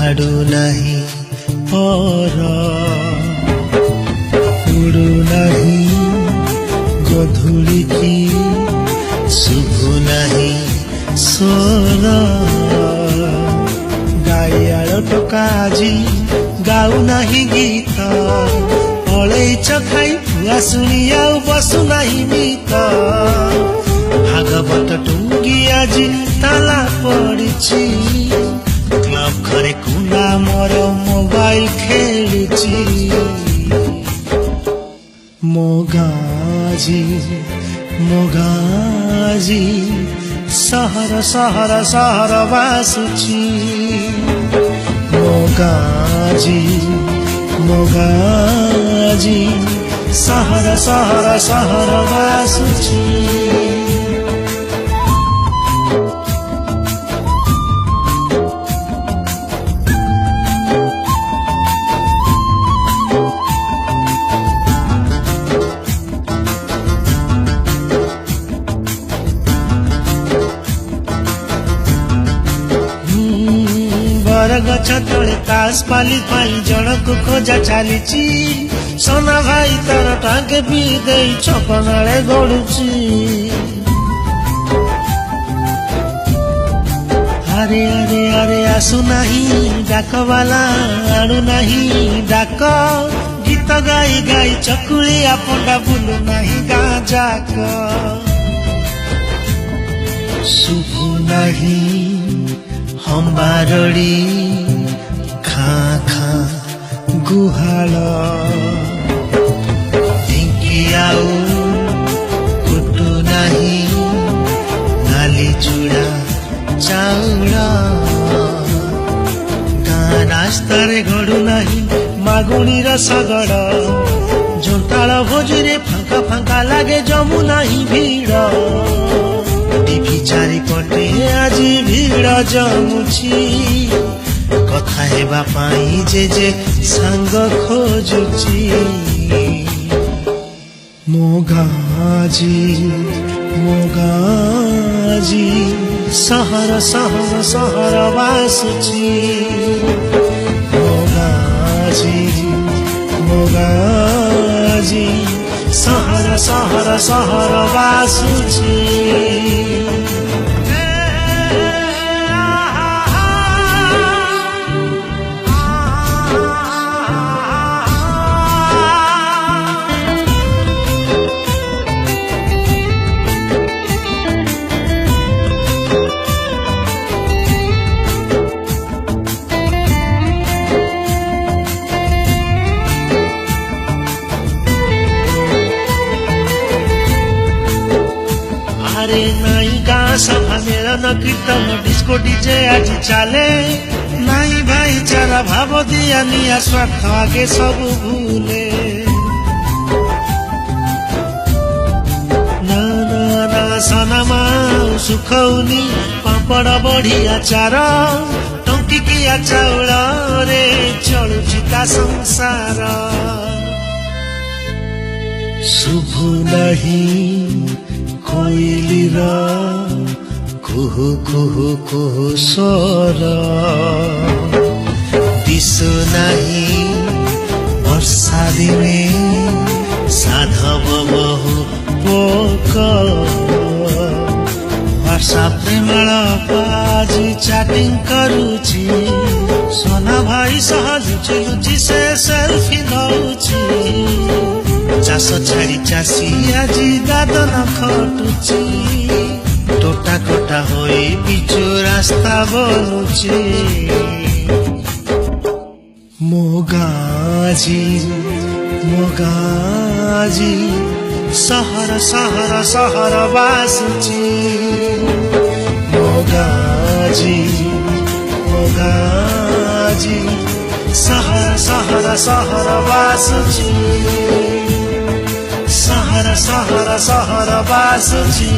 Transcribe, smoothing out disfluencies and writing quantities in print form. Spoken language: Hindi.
ଛାଡୁ ନାହିଁ ପର ଉଡୁ ନାହିଁ ଗଧୂଳିକି ଶୁଭୁ ନାହିଁ ସ୍ୱର ଗାଇଆଳ ଟୋକା ଆଜି ଗାଉ ନାହିଁ ଗୀତ ଅଳେଇଚ ଖାଇ ପୁଆ ଶୁଣି ଆଉ ବସୁ ନାହିଁ ମିତ ଭାଗବତ ଟୁଙ୍ଗି ଆଜି ତାଲା ପଡିଛି କ୍ଲବ ଘରେ କୁନା ମୋର ମୋବାଇଲ ଖେଳୁଛି ମୋ ଗାଜି ସହର ସହର ସହର ବାସୁଛି ମୋ ଗାଜି ସହର ସହର ସହର ବାସୁଛି गछ तले तास पाली पाई जनकु खोजा चालीची सोना भाई तार टांगे भी दे छपनाले गड़ुची अरे अरे अरे आसु नहीं डाक वाला आणु नहीं डाक गीत गाई गाई चकुली आपंडा बुलु नहीं गाँ जाक शुभु नहीं हम्बारड़ी खाँ खाँ गुहाल ढिंकी आउ कुटु नहीं नाली चूड़ा चाउल गाँ रास्ता रे गड़ु नहीं मागुणी रसगड़ जोटाल भोजी रे फांका फांका लागे जमु नहीं भीड़ टीवी चारिपटे आजी भीड़ जमुची कथा हेबा पाई जे सांग खोजुची मो गाजी सहर सहर सहर बासुची मो गाजी सहर सहर सहर बासुची अरे नाई गाँ सभा मेलन कीर्तन डिस्को डीजे आज चले नाई भाईचारा भाव दिया निया स्वार्थ आगे सब भूले ना ना ना सनमा सुखौनी पापड़ बढ़िया चार टंकिकिया चाउल रे चलुची ता संसार शुभु नहीं कोइलीर कुहु कुहु कुहु स्वर दिशु नहीं वर्षा दिने साधव बहु पोक वर्षा प्रेमल पाजी चैटिंग करुची सोना भाई सह लुचि लुचि से सेल्फी नौची चाष छाड़ी चाषी आजी दादन खटुची टोटा कोटा होई पिचु रास्ता बनुची मो गाजी सहर सहर सहर बासुची मो गाजी सहर सहर सहर बासुची सहर सहर सहर बासुची।